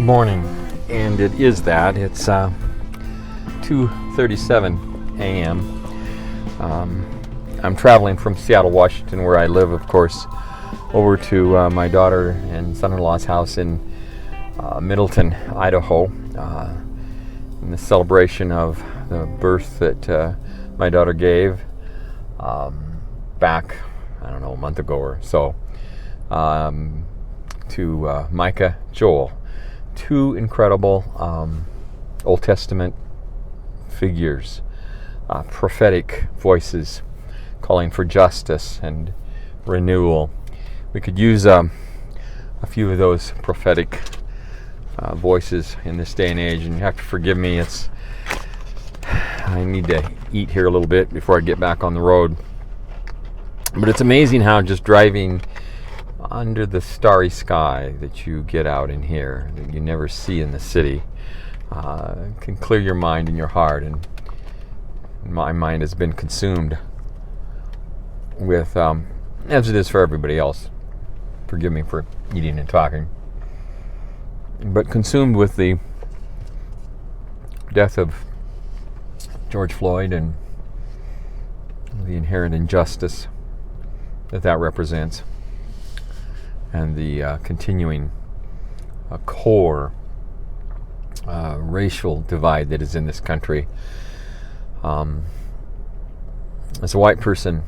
morning, and it is that. It's 2:37 a.m. I'm traveling from Seattle, Washington, where I live, of course, over to my daughter and son-in-law's house in Middleton, Idaho, in the celebration of the birth that my daughter gave back, I don't know, a month ago or so, to Micah, Joel. Two incredible Old Testament figures, prophetic voices calling for justice and renewal. We could use a few of those prophetic voices in this day and age, and you have to forgive me. I need to eat here a little bit before I get back on the road. But it's amazing how just driving under the starry sky that you get out in here, that you never see in the city, can clear your mind and your heart. And my mind has been consumed with, as it is for everybody else, forgive me for eating and talking, but consumed with the death of George Floyd and the inherent injustice that represents, and the continuing core racial divide that is in this country. As a white person,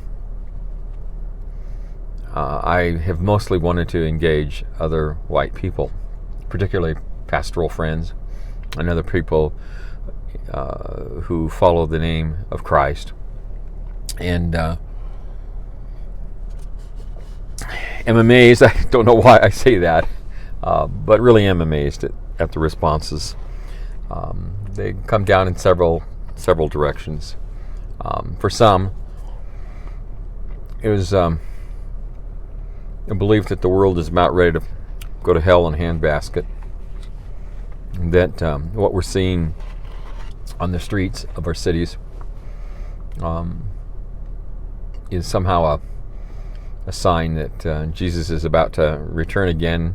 I have mostly wanted to engage other white people, particularly pastoral friends and other people who follow the name of Christ. And am amazed. I don't know why I say that, but really am amazed at the responses. They come down in several directions. For some, it was a belief that the world is about ready to go to hell in a handbasket. That what we're seeing on the streets of our cities is somehow a sign that Jesus is about to return again,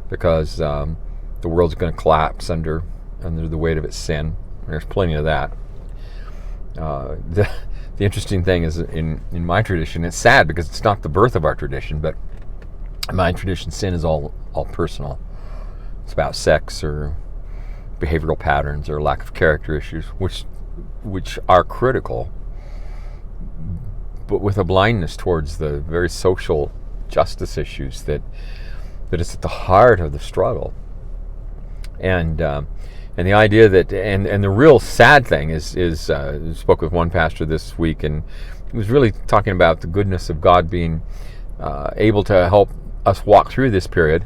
because the world's going to collapse under the weight of its sin. There's plenty of that. The interesting thing is, in my tradition, it's sad because it's not the birth of our tradition, but in my tradition, sin is all personal. It's about sex or behavioral patterns or lack of character issues, which are critical, but with a blindness towards the very social justice issues that is at the heart of the struggle. And the idea that, and the real sad thing is I spoke with one pastor this week, and he was really talking about the goodness of God being able to help us walk through this period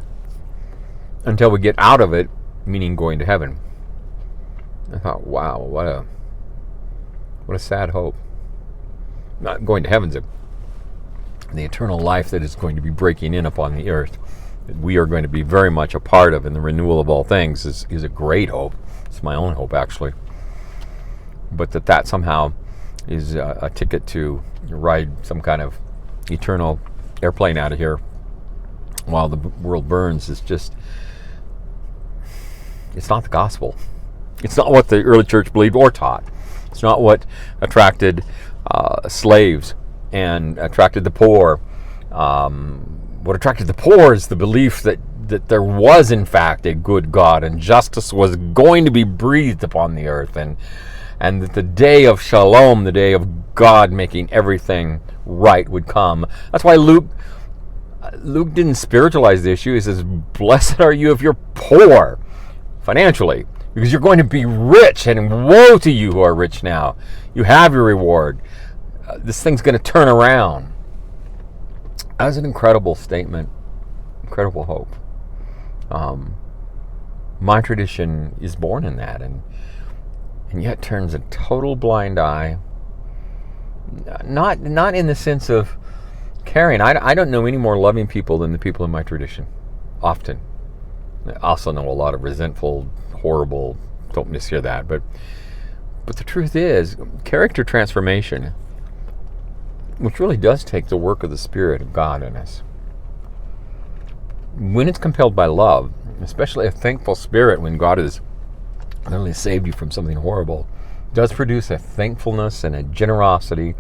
until we get out of it, meaning going to heaven. I thought, wow, what a sad hope. Not going to heaven's the eternal life that is going to be breaking in upon the earth, that we are going to be very much a part of, and the renewal of all things is a great hope. It's my own hope, actually. But that somehow is a ticket to ride some kind of eternal airplane out of here while the world burns is just, it's not the gospel. It's not what the early church believed or taught. It's not what attracted slaves and attracted the poor. What attracted the poor is the belief that there was in fact a good God, and justice was going to be breathed upon the earth, and that the day of shalom, the day of God making everything right, would come. That's why Luke didn't spiritualize the issue. He says, blessed are you if you're poor financially, because you're going to be rich, and woe to you who are rich now. You have your reward. This thing's going to turn around. That was an incredible statement, incredible hope. My tradition is born in that, and yet turns a total blind eye. Not in the sense of caring. I don't know any more loving people than the people in my tradition, often. I also know a lot of resentful, horrible, don't mishear that, but the truth is, character transformation, which really does take the work of the Spirit of God in us, when it's compelled by love, especially a thankful spirit when God has not only saved you from something horrible, does produce a thankfulness and a generosity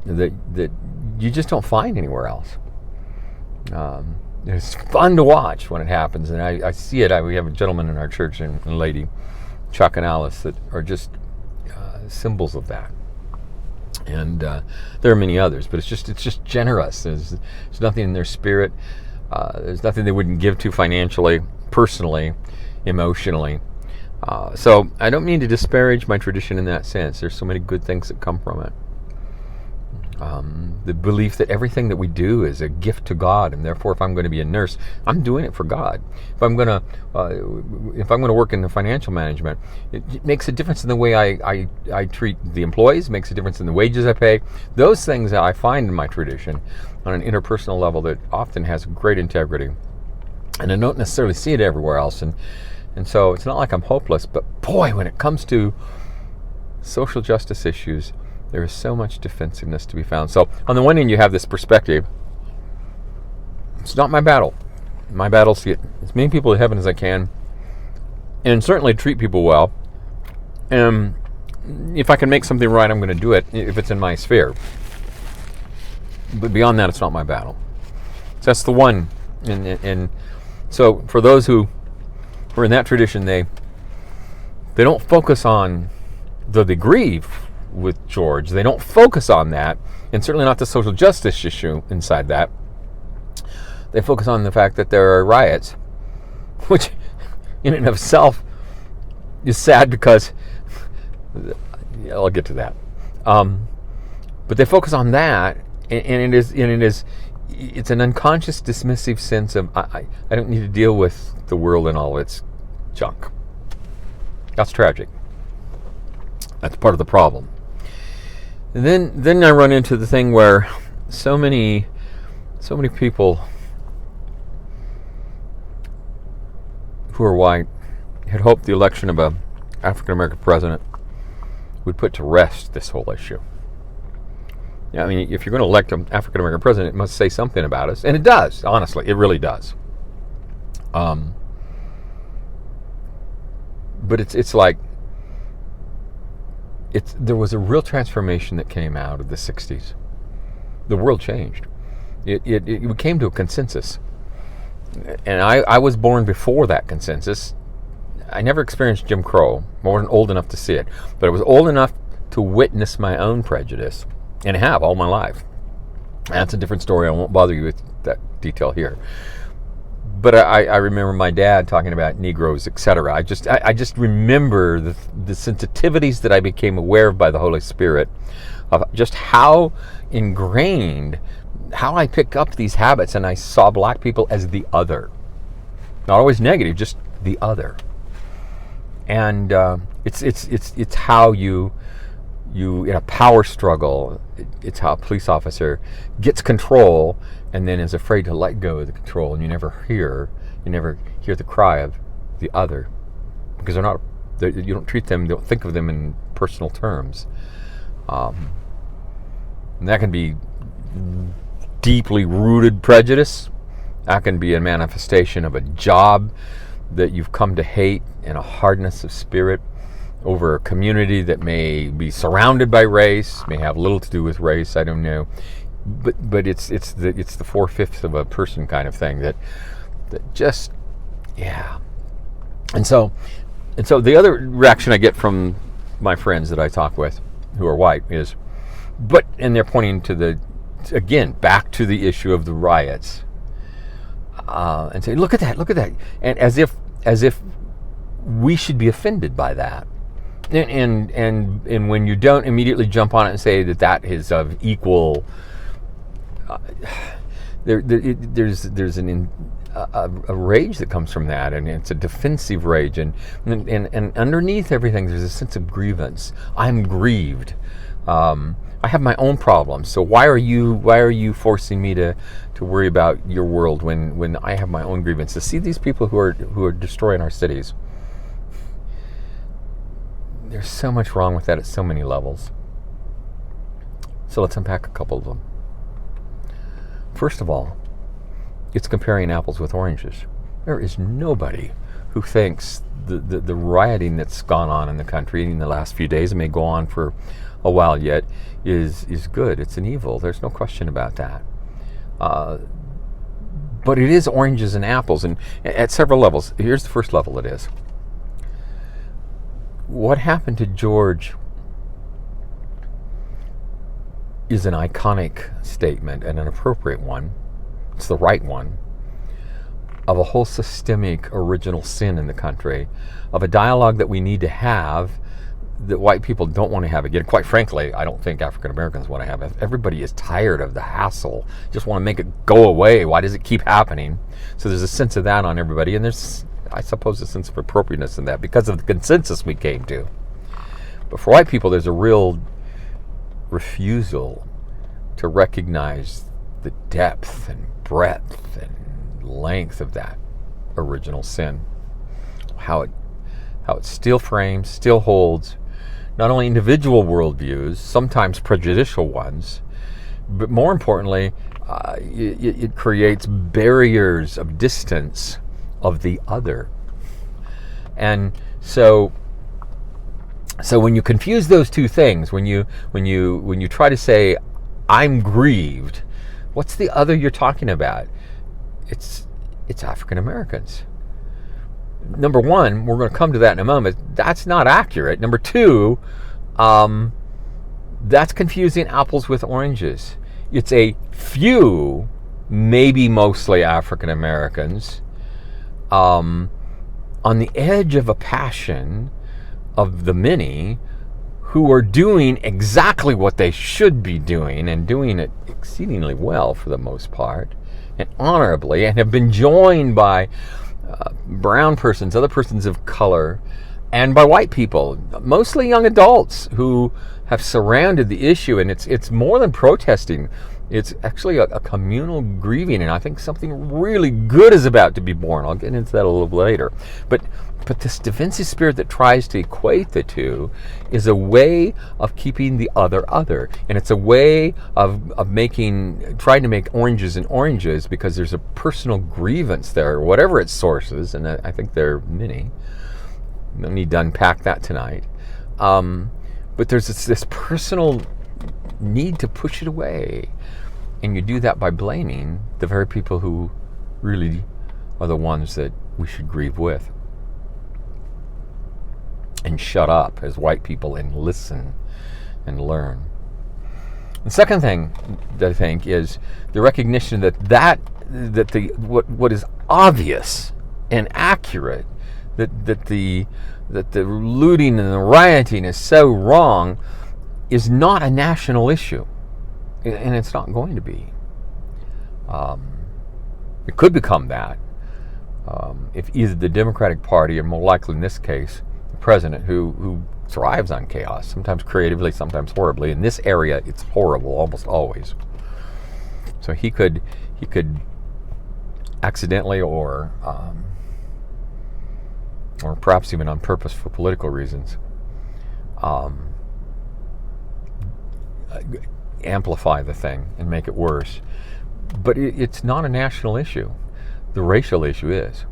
that you just don't find anywhere else. It's fun to watch when it happens, and I see it. We have a gentleman in our church and a lady, Chuck and Alice, that are just symbols of that. And there are many others, but it's just generous. There's nothing in their spirit. There's nothing they wouldn't give to financially, personally, emotionally. So I don't mean to disparage my tradition in that sense. There's so many good things that come from it. The belief that everything that we do is a gift to God, and therefore, if I'm going to be a nurse, I'm doing it for God. If I'm going to work in the financial management, it makes a difference in the way I treat the employees. Makes a difference in the wages I pay. Those things that I find in my tradition on an interpersonal level that often has great integrity, and I don't necessarily see it everywhere else. And so it's not like I'm hopeless, but boy, when it comes to social justice issues, there is so much defensiveness to be found. So on the one hand, you have this perspective. It's not my battle. My battle is to get as many people to heaven as I can, and certainly treat people well. And if I can make something right, I'm going to do it if it's in my sphere. But beyond that, it's not my battle. So that's the one. And so for those who are in that tradition, they don't focus on, though they grieve with George, they don't focus on that, and certainly not the social justice issue inside that. They focus on the fact that there are riots, which in and of itself is sad because I'll get to that. But they focus on that, and it's an unconscious, dismissive sense of I don't need to deal with the world and all its junk. That's tragic. That's part of the problem. And then I run into the thing where so many people who are white had hoped the election of a African American president would put to rest this whole issue. Yeah, I mean, if you're going to elect an African American president, it must say something about us, and it does. Honestly, it really does. But it's like there was a real transformation that came out of the 60s. The world changed. It came to a consensus. And I was born before that consensus. I never experienced Jim Crow. I wasn't old enough to see it. But I was old enough to witness my own prejudice. And have all my life. That's a different story. I won't bother you with that detail here. But I remember my dad talking about Negroes, etc. I just remember the sensitivities that I became aware of by the Holy Spirit, of just how ingrained, how I pick up these habits, and I saw black people as the other. Not always negative, just the other. And it's how you in a power struggle, it's how a police officer gets control and then is afraid to let go of the control, and you never hear the cry of the other, because you don't treat them, don't think of them in personal terms. And that can be deeply rooted prejudice. That can be a manifestation of a job that you've come to hate, and a hardness of spirit over a community that may be surrounded by race, may have little to do with race, I don't know, but it's the 4/5 of a person kind of thing that just, yeah. And so the other reaction I get from my friends that I talk with who are white is, and they're pointing to again back to the issue of the riots, and say, look at that, and as if we should be offended by that. And when you don't immediately jump on it and say that is of equal, there's a rage that comes from that, and it's a defensive rage, and underneath everything there's a sense of grievance. I'm grieved. I have my own problems, so why are you forcing me to worry about your world when I have my own grievances? See these people who are destroying our cities. There's so much wrong with that at so many levels. So let's unpack a couple of them. First of all, it's comparing apples with oranges. There is nobody who thinks the rioting that's gone on in the country in the last few days, and may go on for a while yet, is good. It's an evil. There's no question about that. But it is oranges and apples, and at several levels. Here's the first level it is. What happened to George is an iconic statement, and an appropriate one. It's the right one, of a whole systemic original sin in the country, of a dialogue that we need to have that white people don't want to have again. Quite frankly, I don't think African Americans want to have it. Everybody is tired of the hassle, just want to make it go away. Why does it keep happening? So there's a sense of that on everybody, and there's, I suppose, a sense of appropriateness in that because of the consensus we came to. But for white people, there's a real refusal to recognize the depth and breadth and length of that original sin. How it still frames, still holds not only individual worldviews, sometimes prejudicial ones, but more importantly, it creates barriers of distance of the other. And so when you confuse those two things, when you try to say, I'm grieved, what's the other you're talking about? It's African Americans. Number one, we're going to come to that in a moment, that's not accurate. Number two, that's confusing apples with oranges. It's a few, maybe mostly African Americans, on the edge of a passion of the many who are doing exactly what they should be doing, and doing it exceedingly well for the most part, and honorably, and have been joined by brown persons, other persons of color, and by white people, mostly young adults who have surrounded the issue. And it's more than protesting. It's actually a communal grieving, and I think something really good is about to be born. I'll get into that a little later. But this defensive spirit that tries to equate the two is a way of keeping the other, and it's a way of trying to make oranges and oranges because there's a personal grievance there, or whatever its source is, and I think there are many. No need to unpack that tonight. But there's this personal need to push it away, and you do that by blaming the very people who really are the ones that we should grieve with. And shut up as white people and listen and learn. The second thing that I think is the recognition that what is obvious and accurate, that the looting and the rioting is so wrong, is not a national issue, and it's not going to be. It could become that if either the Democratic Party, or more likely in this case, president who thrives on chaos, sometimes creatively, sometimes horribly. In this area, it's horrible almost always. So he could accidentally or perhaps even on purpose for political reasons, amplify the thing and make it worse. But it's not a national issue. The racial issue is.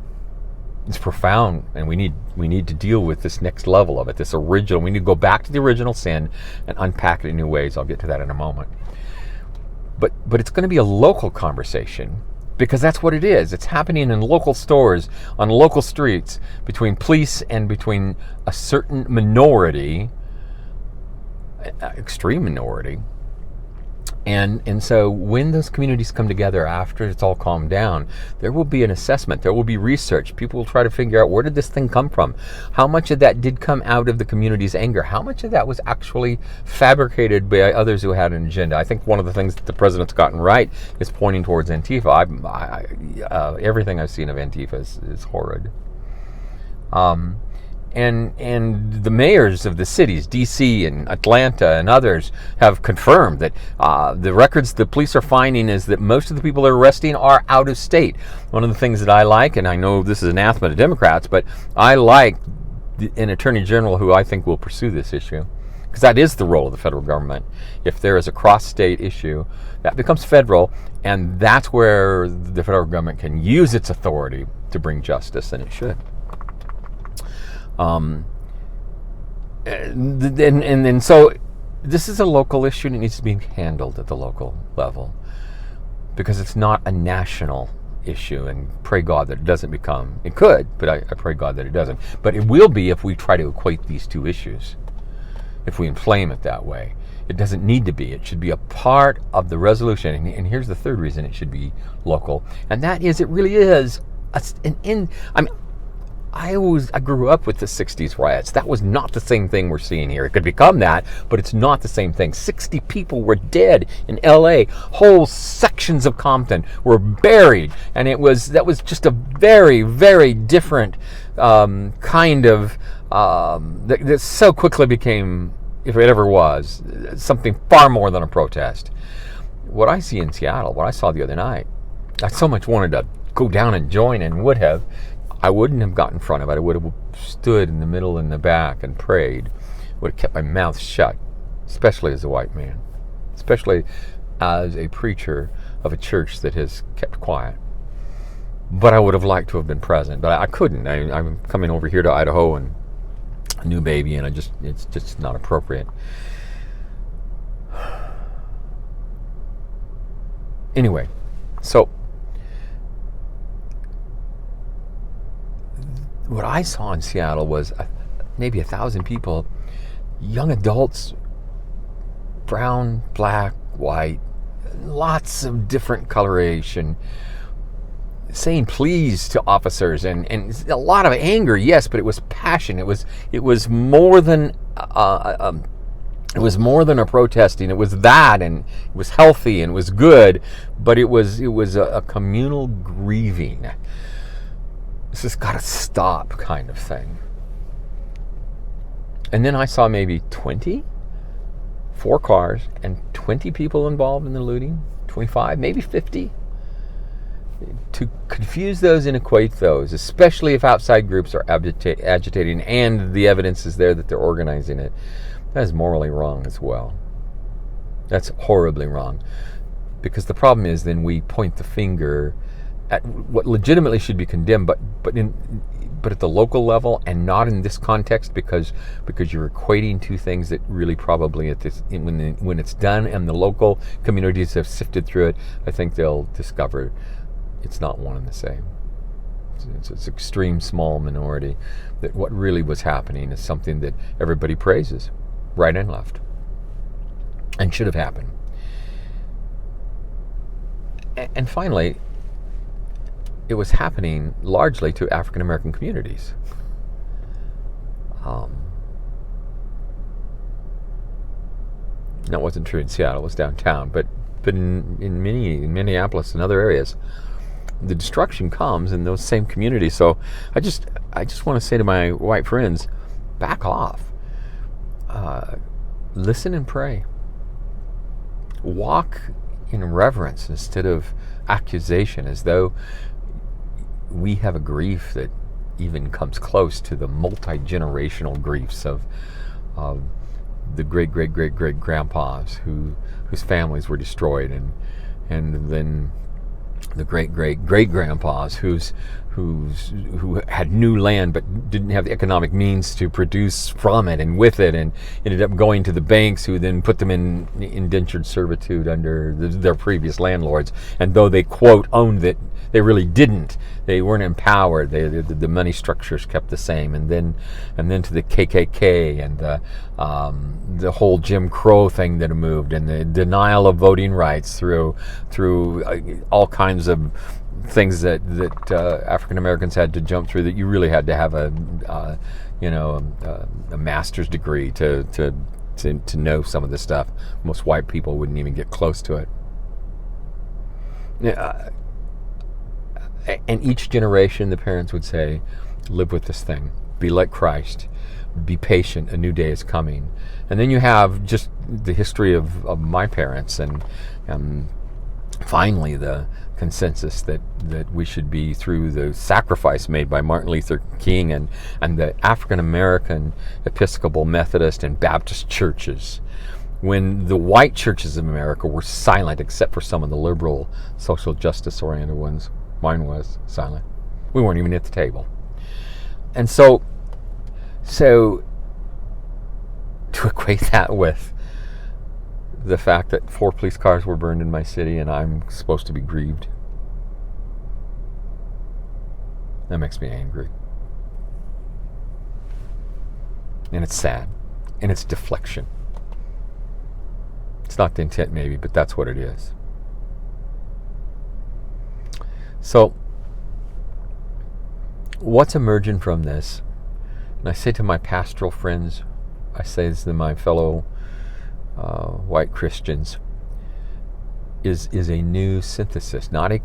It's profound, and we need to deal with this next level of it, this original. We need to go back to the original sin and unpack it in new ways. I'll get to that in a moment. But it's going to be a local conversation, because that's what it is. It's happening in local stores, on local streets, between police and between a certain minority, extreme minority. And so when those communities come together after it's all calmed down, there will be an assessment, there will be research. People will try to figure out, where did this thing come from? How much of that did come out of the community's anger? How much of that was actually fabricated by others who had an agenda? I think one of the things that the president's gotten right is pointing towards Antifa. Everything I've seen of Antifa is horrid. And the mayors of the cities, D.C. and Atlanta and others, have confirmed that the records the police are finding is that most of the people they're arresting are out of state. One of the things that I like, and I know this is anathema to Democrats, but I like an attorney general who I think will pursue this issue, because that is the role of the federal government. If there is a cross-state issue, that becomes federal, and that's where the federal government can use its authority to bring justice, and it should. And so this is a local issue, and it needs to be handled at the local level, because it's not a national issue, and pray God that it doesn't become. It could, but I pray God that it doesn't. But it will be if we try to equate these two issues, if we inflame it that way. It doesn't need to be. It should be a part of the resolution. And here's the third reason it should be local, and that is it really is I grew up with the 60s riots. That was not the same thing we're seeing here. It could become that, but it's not the same thing. 60 people were dead in LA. Whole sections of Compton were buried, and that was just a very, very different kind of that so quickly became, if it ever was, something far more than a protest. What I see in Seattle, what I saw the other night, I so much wanted to go down and join, and would have. I wouldn't have got in front of it. I would have stood in the middle and the back and prayed. Would have kept my mouth shut, especially as a white man, especially as a preacher of a church that has kept quiet. But I would have liked to have been present, but I couldn't. I'm coming over here to Idaho and a new baby, and it's just not appropriate. Anyway, so what I saw in Seattle was maybe 1,000 people, young adults, brown, black, white, lots of different coloration, saying please to officers, and a lot of anger, yes, but it was passion. It was more than a protesting. It was that, and it was healthy and it was good, but it was a communal grieving. This has got to stop kind of thing. And then I saw maybe 4 cars and 20 people involved in the looting, 25, maybe 50. To confuse those and equate those, especially if outside groups are agitating and the evidence is there that they're organizing it, that is morally wrong as well. That's horribly wrong. Because the problem is then we point the finger at what legitimately should be condemned, but at the local level, and not in this context, because you're equating two things that really probably when it's done and the local communities have sifted through it, I think they'll discover it's not one and the same. It's an extreme small minority that what really was happening is something that everybody praises, right and left, and should have happened. And finally, it was happening largely to African American communities. That wasn't true in Seattle. It was downtown, but in Minneapolis and other areas, the destruction comes in those same communities. So I just want to say to my white friends, back off. Listen and pray. Walk in reverence instead of accusation, as though we have a grief that even comes close to the multi-generational griefs of the great-great-great-great-grandpas whose families were destroyed, and then the great-great-great-grandpas who had new land but didn't have the economic means to produce from it and with it, and ended up going to the banks, who then put them in indentured servitude under their previous landlords. And though they, quote, owned it, they really didn't. They weren't empowered. The money structures kept the same. And then to the KKK and the whole Jim Crow thing that moved, and the denial of voting rights through all kinds of things that African Americans had to jump through, that you really had to have a master's degree to know some of this stuff. Most white people wouldn't even get close to it. And each generation, the parents would say, live with this thing. Be like Christ. Be patient. A new day is coming. And then you have just the history of my parents, and finally the consensus that we should be, through the sacrifice made by Martin Luther King and the African American Episcopal, Methodist, and Baptist churches, when the white churches of America were silent, except for some of the liberal social justice oriented ones. Mine was silent. We weren't even at the table. And so to equate that with the fact that 4 police cars were burned in my city and I'm supposed to be grieved, that makes me angry. And it's sad. And it's deflection. It's not the intent maybe, but that's what it is. So, what's emerging from this? And I say to my pastoral friends, I say this to my fellow white Christians, is a new synthesis, not a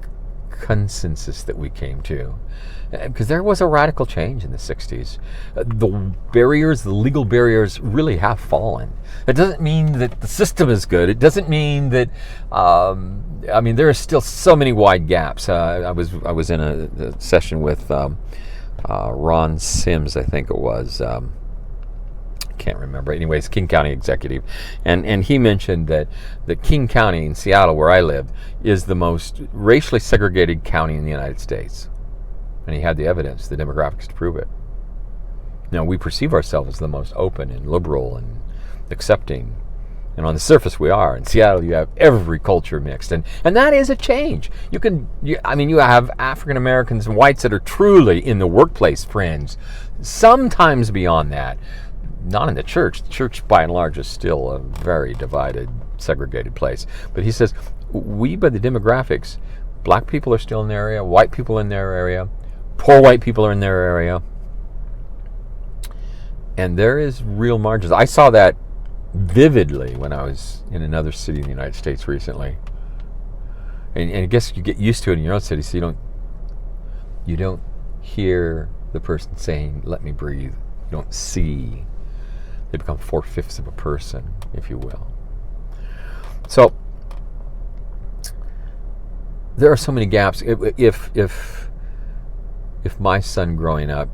consensus that we came to. Because there was a radical change in the 60s. The legal barriers really have fallen. It doesn't mean that the system is good. It doesn't mean that, there are still so many wide gaps. I was in a session with Ron Sims, I think it was. Can't remember. Anyways, King County executive, and he mentioned that King County in Seattle, where I live, is the most racially segregated county in the United States, and he had the evidence, the demographics to prove it. Now, we perceive ourselves as the most open and liberal and accepting, and on the surface we are. In Seattle, you have every culture mixed, and that is a change. You have African Americans and whites that are truly in the workplace friends, sometimes beyond that. Not in the church. The church, by and large, is still a very divided, segregated place. But he says, we, by the demographics, black people are still in their area, white people in their area, poor white people are in their area. And there is real margins. I saw that vividly when I was in another city in the United States recently. And I guess you get used to it in your own city, so you don't hear the person saying, "Let me breathe." You don't see. They become 4/5 of a person, if you will. So there are so many gaps. If my son growing up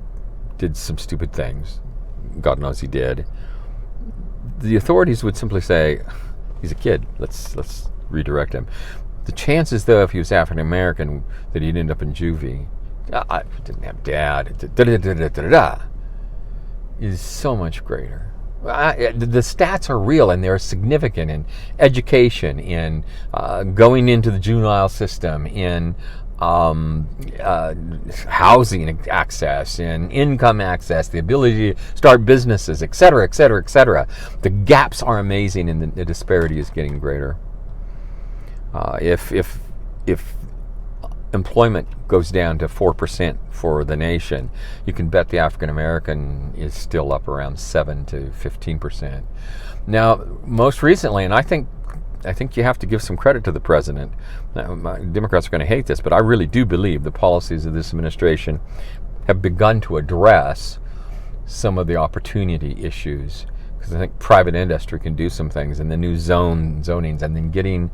did some stupid things, God knows he did, the authorities would simply say, "He's a kid. Let's redirect him." The chances, though, if he was African American, that he'd end up in juvie, I didn't have dad, is so much greater. The stats are real, and they're significant in education, in going into the juvenile system, in housing access, in income access, the ability to start businesses, et cetera, et cetera, et cetera. The gaps are amazing, and the disparity is getting greater. If employment goes down to 4% for the nation, you can bet the African American is still up around 7 to 15%. Now, most recently, and I think you have to give some credit to the president. Democrats are going to hate this, but I really do believe the policies of this administration have begun to address some of the opportunity issues. Because I think private industry can do some things, and the new zonings, and then getting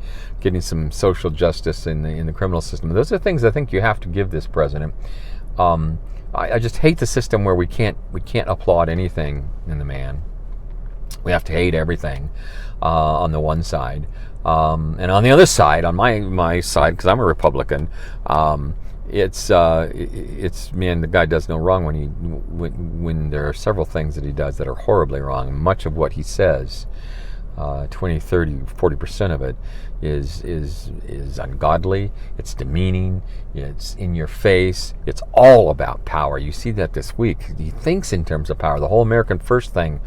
some social justice in the criminal system. Those are things I think you have to give this president. I just hate the system where we can't applaud anything in the man. We have to hate everything on the one side, and on the other side, on my side, because I'm a Republican. It's man, the guy does no wrong when there are several things that he does that are horribly wrong. Much of what he says, 20, 30, 40% of it is ungodly, it's demeaning, it's in your face, it's all about power. You see that this week. He thinks in terms of power. The whole American First thing,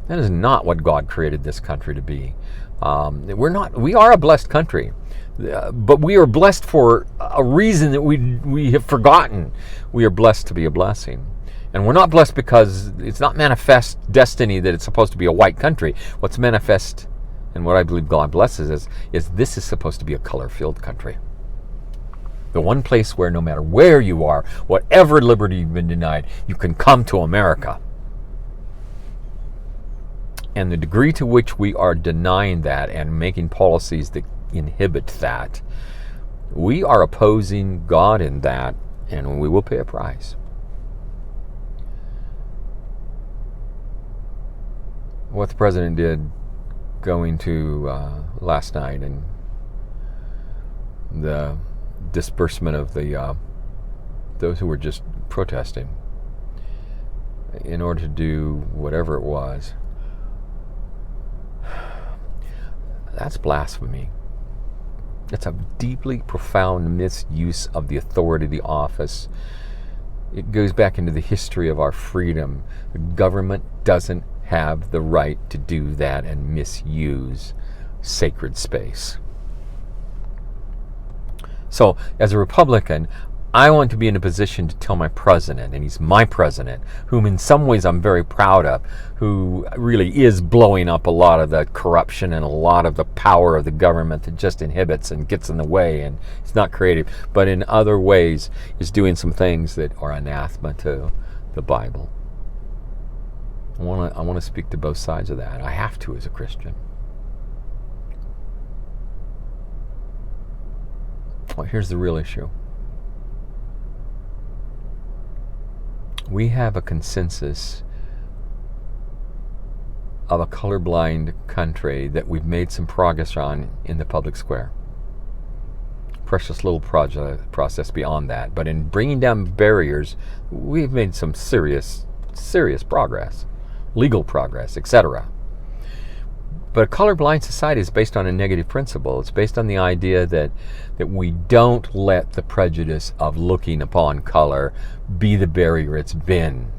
that is not what God created this country to be. We are a blessed country. But we are blessed for a reason that we have forgotten. We are blessed to be a blessing. And we're not blessed because it's not manifest destiny that it's supposed to be a white country. What's manifest, and what I believe God blesses is this is supposed to be a color-filled country. The one place where no matter where you are, whatever liberty you've been denied, you can come to America. And the degree to which we are denying that and making policies that inhibit that, we are opposing God in that, and we will pay a price. What the president did going to last night, and the disbursement of the those who were just protesting in order to do whatever it was. That's blasphemy. It's a deeply profound misuse of the authority of the office. It goes back into the history of our freedom. The government doesn't have the right to do that and misuse sacred space. So, as a Republican, I want to be in a position to tell my president, and he's my president, whom in some ways I'm very proud of, who really is blowing up a lot of the corruption and a lot of the power of the government that just inhibits and gets in the way, and it's not creative, but in other ways is doing some things that are anathema to the Bible. I want to speak to both sides of that. I have to as a Christian. Well, here's the real issue. We have a consensus of a colorblind country that we've made some progress on in the public square. Precious little process beyond that. But in bringing down barriers, we've made some serious progress. Legal progress, etc. But a colorblind society is based on a negative principle. It's based on the idea that we don't let the prejudice of looking upon color be the barrier it's been.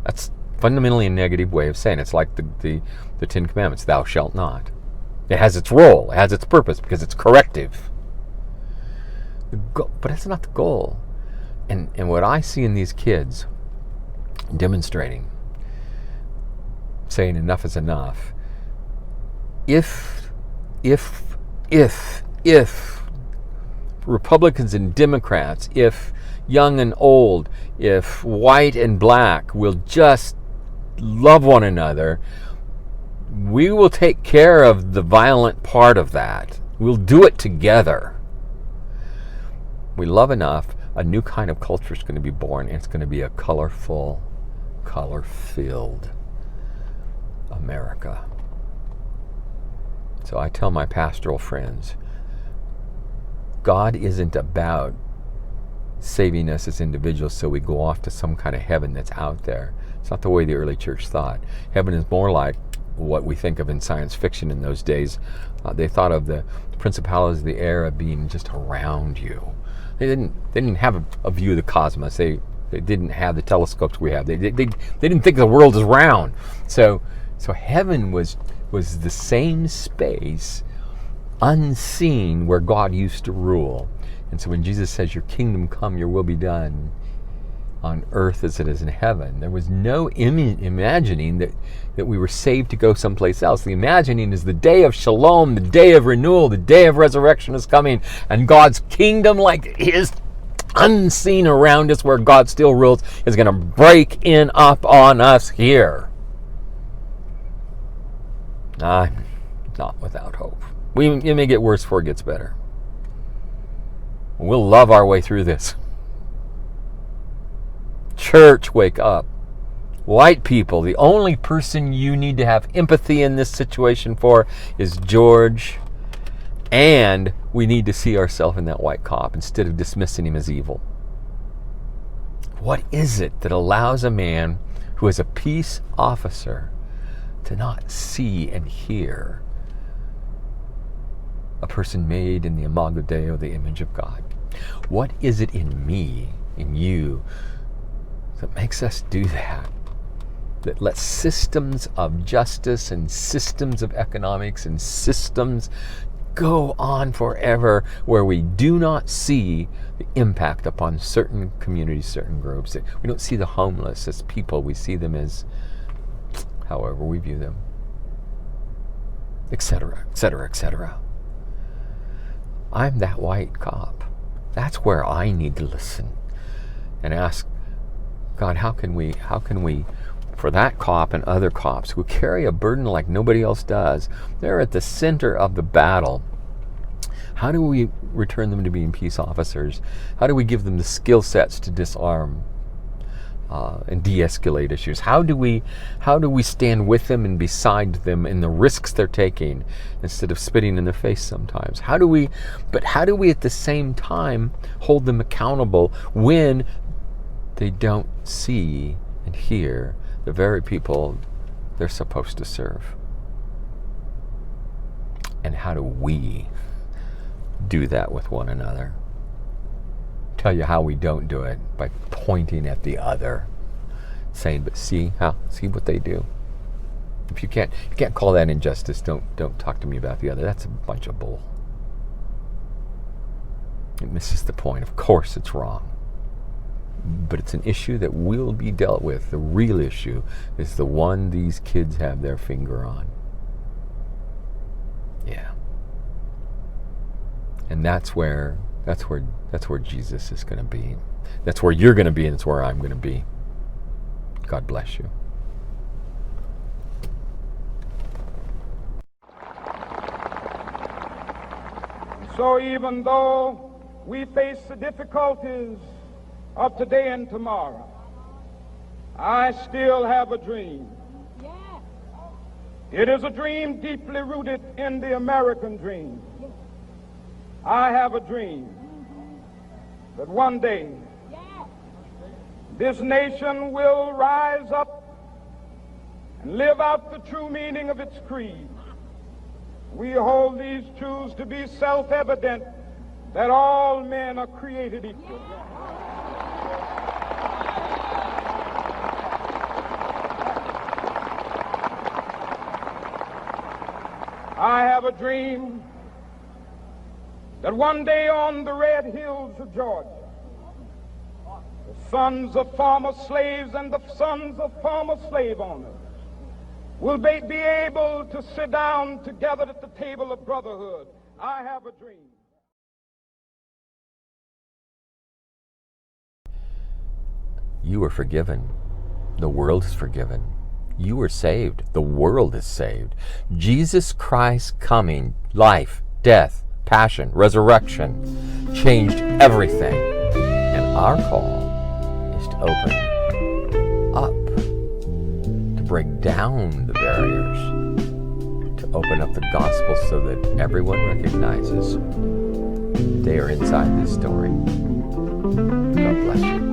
That's fundamentally a negative way of saying it. It's like the Ten Commandments, thou shalt not. It has its role, it has its purpose because it's corrective. But that's not the goal. And what I see in these kids demonstrating, saying enough is enough, if Republicans and Democrats, if young and old, if white and black will just love one another, we will take care of the violent part of that. We'll do it together. We love enough, a new kind of culture is going to be born, and it's going to be a colorful, color-filled America. So I tell my pastoral friends, God isn't about saving us as individuals so we go off to some kind of heaven that's out there. It's not the way the early church thought. Heaven is more like what we think of in science fiction in those days. They thought of the principalities of the air of being just around you. They didn't have a view of the cosmos. They didn't have the telescopes we have. They didn't think the world is round. So heaven was the same space, unseen, where God used to rule. And so when Jesus says, your kingdom come, your will be done on earth as it is in heaven, there was no imagining that we were saved to go someplace else. The imagining is the day of shalom, the day of renewal, the day of resurrection is coming, and God's kingdom, like his unseen around us where God still rules, is going to break in up on us here. I'm not without hope. It may get worse before it gets better. We'll love our way through this. Church, wake up. White people, the only person you need to have empathy in this situation for is George. And we need to see ourselves in that white cop instead of dismissing him as evil. What is it that allows a man who is a peace officer to not see and hear a person made in the imago Dei, the image of God? What is it in me, in you, that makes us do that? That lets systems of justice and systems of economics and systems go on forever, where we do not see the impact upon certain communities, certain groups. We don't see the homeless as people. We see them as however we view them, etc., etc., etc. I'm that white cop. That's where I need to listen and ask God, how can we, for that cop and other cops who carry a burden like nobody else does, they're at the center of the battle. How do we return them to being peace officers? How do we give them the skill sets to disarm and de-escalate issues? How do we stand with them and beside them in the risks they're taking instead of spitting in their face sometimes? How do we at the same time hold them accountable when they don't see and hear the very people they're supposed to serve. And how do we do that with one another? Tell you how we don't do it, by pointing at the other, saying, but see what they do. If you can't call that injustice, don't talk to me about the other. That's a bunch of bull. It misses the point. Of course it's wrong. But it's an issue that will be dealt with. The real issue is the one these kids have their finger on. Yeah. And that's where Jesus is going to be. That's where you're going to be, and it's where I'm going to be. God bless you. So even though we face the difficulties of today and tomorrow, I still have a dream. It is a dream deeply rooted in the American dream. I have a dream that one day this nation will rise up and live out the true meaning of its creed. We hold these truths to be self-evident, that all men are created equal. I have a dream that one day on the red hills of Georgia, the sons of former slaves and the sons of former slave owners will be able to sit down together at the table of brotherhood. I have a dream. You were forgiven. The world is forgiven. You were saved. The world is saved. Jesus Christ coming, life, death, passion, resurrection, changed everything. And our call is to open up, to break down the barriers, to open up the gospel so that everyone recognizes they are inside this story. God bless you.